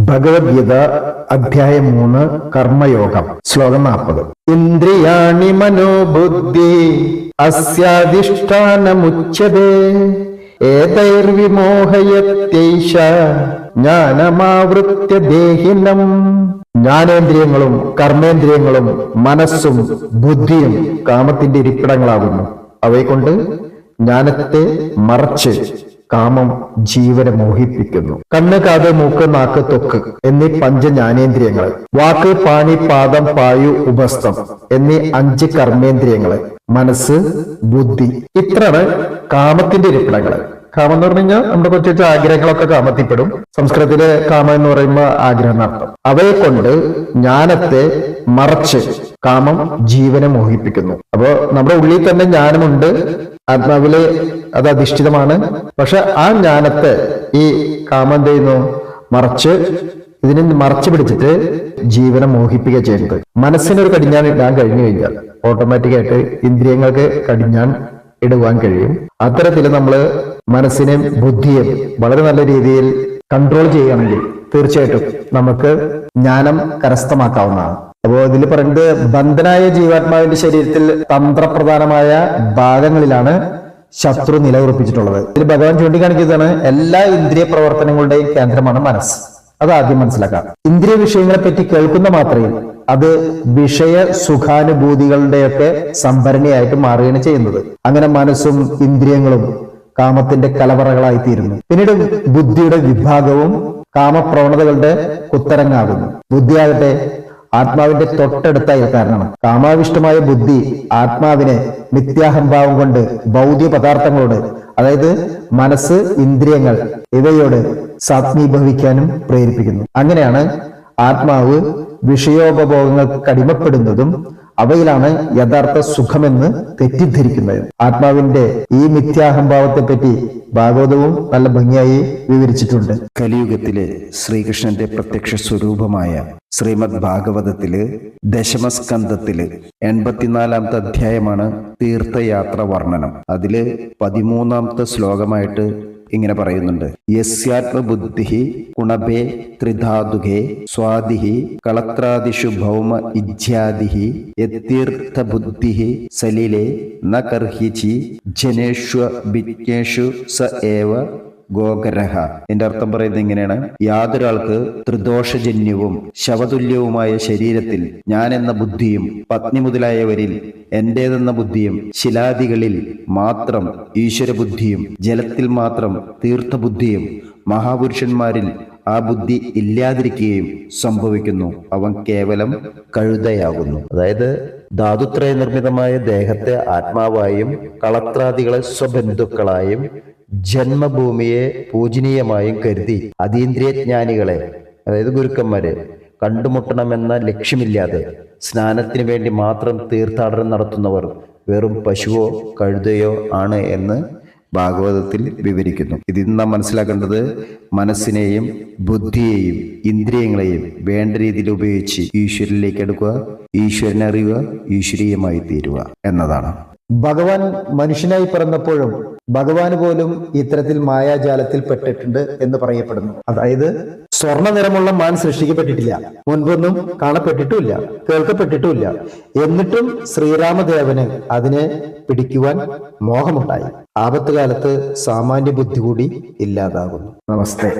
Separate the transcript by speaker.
Speaker 1: ഭഗവത്ഗീത അധ്യായം 3 കർമ്മയോഗം ശ്ലോകം 40. ഇന്ദ്രിയാണി മനോബുദ്ധി അസ്യാധിഷ്ഠാനമുച്യതേ ഏതൈർവിമോഹയത്യൈഷ ജ്ഞാനമാവൃത്യ ദേഹിനം. ജ്ഞാനേന്ദ്രിയങ്ങളും കർമ്മേന്ദ്രിയങ്ങളും മനസ്സും ബുദ്ധിയും കാമത്തിന്റെ ഇരിപ്പിടങ്ങളാകുന്നു. അവയെക്കൊണ്ട് ജ്ഞാനത്തെ മറച്ച് കാമം ജീവനെ മോഹിപ്പിക്കുന്നു. കണ്ണ്, കാത്, മൂക്ക്, നാക്ക്, ത്വക്ക് എന്നീ പഞ്ചജ്ഞാനേന്ദ്രിയങ്ങൾ, വാക്ക്, പാണി, പാദം, പായു, ഉപസ്ഥം എന്നീ 5 കർമ്മേന്ദ്രിയങ്ങള്, മനസ്സ്, ബുദ്ധി, ഇത്രയാണ് കാമത്തിന്റെ ഇരിപ്പിടങ്ങള്. കാമം എന്ന് പറഞ്ഞു കഴിഞ്ഞാൽ നമ്മുടെ കുറച്ച് ആഗ്രഹങ്ങളൊക്കെ കാമത്തിൽപ്പെടും. സംസ്കൃതത്തിലെ കാമം എന്ന് പറയുമ്പോൾ ആഗ്രഹം എന്നർത്ഥം. അവയെ കൊണ്ട് ജ്ഞാനത്തെ മറച്ച് കാമം ജീവനെ മോഹിപ്പിക്കുന്നു. അപ്പോ നമ്മുടെ ഉള്ളിൽ തന്നെ ജ്ഞാനമുണ്ട്, ആത്മാവില് അത് അധിഷ്ഠിതമാണ്. പക്ഷെ ആ ജ്ഞാനത്തെ ഈ കാമം എന്ത് ചെയ്യുന്നു? ഇതിനെ മറച്ചു പിടിച്ചിട്ട് ജീവനെ മോഹിപ്പിക്കുക ചെയ്യുന്നത്. മനസ്സിനൊരു കടിഞ്ഞാൻ ഇടാൻ കഴിഞ്ഞു കഴിഞ്ഞാൽ ഓട്ടോമാറ്റിക്കായിട്ട് ഇന്ദ്രിയങ്ങൾക്ക് കടിഞ്ഞാൻ ഇടുവാൻ കഴിയും. അത്തരത്തിൽ നമ്മൾ മനസ്സിനെയും ബുദ്ധിയും വളരെ നല്ല രീതിയിൽ കൺട്രോൾ ചെയ്യുകയാണെങ്കിൽ തീർച്ചയായിട്ടും നമുക്ക് ജ്ഞാനം കരസ്ഥമാക്കാവുന്നതാണ്. അപ്പോ ഇതിൽ പറയുന്നത് ബന്ധനായ ജീവാത്മാവിന്റെ ശരീരത്തിൽ തന്ത്രപ്രധാനമായ ഭാഗങ്ങളിലാണ് ശത്രു നിലയുറപ്പിച്ചിട്ടുള്ളത്. ഇതിൽ ഭഗവാൻ ചൂണ്ടിക്കാണിക്കുന്നതാണ് എല്ലാ ഇന്ദ്രിയ പ്രവർത്തനങ്ങളുടെയും കേന്ദ്രമാണ് മനസ്സ്. അത് ആദ്യം മനസ്സിലാക്കാം. ഇന്ദ്രിയ വിഷയങ്ങളെ പറ്റി കേൾക്കുന്ന മാത്രയിൽ അത് വിഷയ സുഖാനുഭൂതികളുടെയൊക്കെ സംഭരണിയായിട്ട് മാറുകയാണ് ചെയ്യുന്നത്. അങ്ങനെ മനസ്സും ഇന്ദ്രിയങ്ങളും കാമത്തിന്റെ കലവറകളായി തീരുന്നു. പിന്നീട് ബുദ്ധിയുടെ വിഭാഗവും കാമപ്രവണതകളുടെ കുത്തരങ്ങാകുന്നു. ബുദ്ധിയാകട്ടെ ആത്മാവിന്റെ തൊട്ടടുത്തായ കാരണമാണ്. കാമാവിഷ്ടമായ ബുദ്ധി ആത്മാവിനെ മിഥ്യാഹംഭാവം കൊണ്ട് ഭൗതിക പദാർത്ഥങ്ങളോട്, അതായത് മനസ്സ്, ഇന്ദ്രിയങ്ങൾ ഇവയോട് സാത്മീഭവിക്കാനും പ്രേരിപ്പിക്കുന്നു. അങ്ങനെയാണ് ആത്മാവ് വിഷയോപഭോഗങ്ങൾക്ക് കടിമപ്പെടുന്നതും അവയിലാണ് യഥാർത്ഥ സുഖമെന്ന് തെറ്റിദ്ധരിക്കുന്നത്. ആത്മാവിന്റെ ഈ മിഥ്യാഹംഭാവത്തെ പറ്റി ഭാഗവതവും നല്ല ഭംഗിയായി വിവരിച്ചിട്ടുണ്ട്.
Speaker 2: കലിയുഗത്തിലെ ശ്രീകൃഷ്ണന്റെ പ്രത്യക്ഷ സ്വരൂപമായ ശ്രീമദ് ഭാഗവതത്തില് ദശമസ്കന്ധത്തില് 84-ാമത്തെ അധ്യായമാണ് തീർത്ഥയാത്ര വർണ്ണനം. അതില് 13-ാമത്തെ ശ്ലോകമായിട്ട് ഇങ്ങനെ പറയുന്നുണ്ട്: യസ്യാത്മബുദ്ധി കുണഭേ ത്രിധാതുകേ സ്വാദിഹി കളത്രാദിഷു ഭൗമ ഇജ്യാദിഹി യത്തീർത്ഥബുദ്ധി സലിലേ ന കർഹിചി ജനേഷ്വ വിജ്ഞേഷു സ ഏവ ഗോകരഹ. എന്റെ അർത്ഥം പറയുന്നത് ഇങ്ങനെയാണ്: യാതൊരാൾക്ക് ത്രിദോഷജന്യവും ശവതുല്യവുമായ ശരീരത്തിൽ ഞാൻ എന്ന ബുദ്ധിയും പത്നി മുതലായവരിൽ എന്റേതെന്ന ബുദ്ധിയും ശിലാദികളിൽ മാത്രം ഈശ്വരബുദ്ധിയും ജലത്തിൽ മാത്രം തീർത്ഥബുദ്ധിയും മഹാപുരുഷന്മാരിൽ ആ ബുദ്ധി ഇല്ലാതിരിക്കുകയും സംഭവിക്കുന്നു. അവൻ കേവലം കഴുതയാകുന്നു. അതായത് ധാതുത്രയ നിർമ്മിതമായ ദേഹത്തെ ആത്മാവായും കളത്രാദികളെ സ്വബന്ധുക്കളായും ജന്മഭൂമിയെ പൂജനീയമായും കരുതി അതീന്ദ്രിയജ്ഞാനികളെ, അതായത് ഗുരുക്കന്മാരെ കണ്ടുമുട്ടണമെന്ന ലക്ഷ്യമില്ലാതെ സ്നാനത്തിന് വേണ്ടി മാത്രം തീർത്ഥാടനം നടത്തുന്നവർ വെറും പശുവോ കഴുതയോ ആണ് എന്ന് ഭാഗവതത്തിൽ വിവരിക്കുന്നു. ഇതിൽ നാം മനസ്സിലാക്കേണ്ടത് മനസ്സിനെയും ബുദ്ധിയെയും ഇന്ദ്രിയങ്ങളെയും വേണ്ട രീതിയിൽ ഉപയോഗിച്ച് ഈശ്വരനിലേക്ക് എടുക്കുക, ഈശ്വരനെ അറിയുക, ഈശ്വരീയമായി തീരുക എന്നതാണ്.
Speaker 1: ഭഗവാൻ മനുഷ്യനായി പിറന്നപ്പോഴും ഭഗവാന് പോലും ഇത്തരത്തിൽ മായാജാലത്തിൽ പെട്ടിട്ടുണ്ട് എന്ന് പറയപ്പെടുന്നു. അതായത് സ്വർണ്ണ നിറമുള്ള മാൻ സൃഷ്ടിക്കപ്പെട്ടിട്ടില്ല, മുൻപൊന്നും കാണപ്പെട്ടിട്ടുമില്ല, കേൾക്കപ്പെട്ടിട്ടുമില്ല. എന്നിട്ടും ശ്രീരാമദേവന് അതിനെ പിടിക്കുവാൻ മോഹമുണ്ടായി. ആപത്തുകാലത്ത് സാമാന്യ ബുദ്ധി കൂടി ഇല്ലാതാകുന്നു. നമസ്തേ.